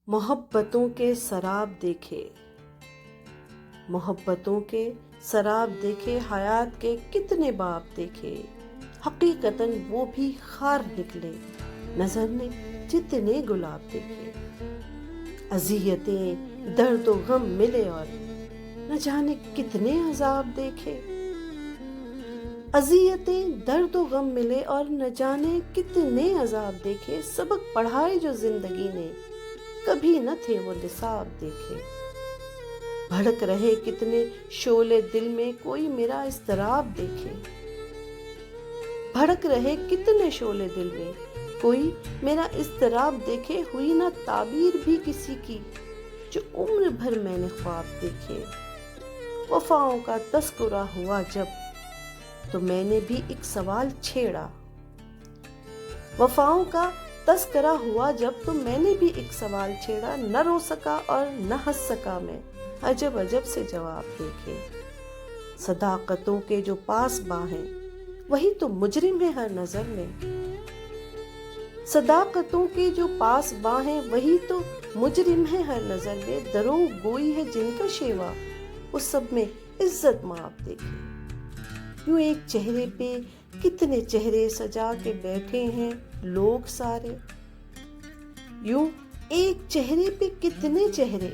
محبتوں کے سراب دیکھے، محبتوں کے سراب دیکھے، حیات کے کتنے باب دیکھے، حقیقتاً وہ بھی خار نکلے، نظر نے جتنے گلاب دیکھے۔ اذیتیں درد و غم ملے اور نہ جانے کتنے عذاب دیکھے، اذیتیں درد و غم ملے اور نہ جانے کتنے عذاب دیکھے، سبق پڑھائے جو زندگی نے کبھی نہ تھے وہ نصاب دیکھے۔ بھڑک رہے کتنے شعلے دل میں، کوئی میرا اضطراب دیکھے، بھڑک رہے کتنے شعلے دل میں، کوئی میرا اضطراب دیکھے، ہوئی نہ تعبیر بھی کسی کی جو عمر بھر میں نے خواب دیکھے۔ وفاؤں کا تذکرہ ہوا جب تو میں نے بھی ایک سوال چھیڑا، وفاؤں کا تذکرہ ہوا جب تو میں نے بھی ایک سوال چھیڑا، نہ رو سکا اور نہ ہنس سکا میں، عجب عجب سے جواب دیکھے۔ صداقتوں کے جو پاس باں ہیں وہی تو مجرم ہے ہر نظر میں، صداقتوں کے جو پاس باں ہیں وہی تو مجرم ہے ہر نظر میں، دروغ گوئی ہے جن کا شیوا اس سب میں عزت مآب دیکھے۔ یوں ایک چہرے پہ کتنے چہرے سجا کے بیٹھے ہیں لوگ سارے، یوں ایک چہرے پہ کتنے چہرے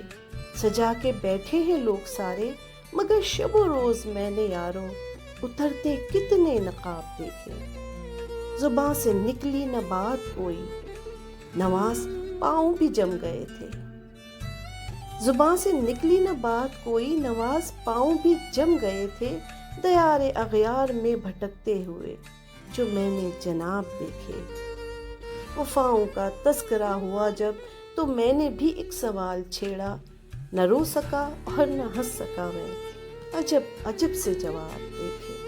سجا کے بیٹھے ہیں لوگ سارے، مگر شب و روز میں نے یارو اترتے کتنے نقاب دیکھے۔ زباں سے نکلی نہ بات کوئی، نواز پاؤں بھی جم گئے تھے، زباں سے نکلی نہ بات کوئی، نواز پاؤں بھی جم گئے تھے، دیار اغیار میں بھٹکتے ہوئے جو میں نے جناب دیکھے۔ وفاؤں کا تذکرہ ہوا جب تو میں نے بھی ایک سوال چھیڑا، نہ رو سکا اور نہ ہنس سکا میں، عجب عجب سے جواب دیکھے۔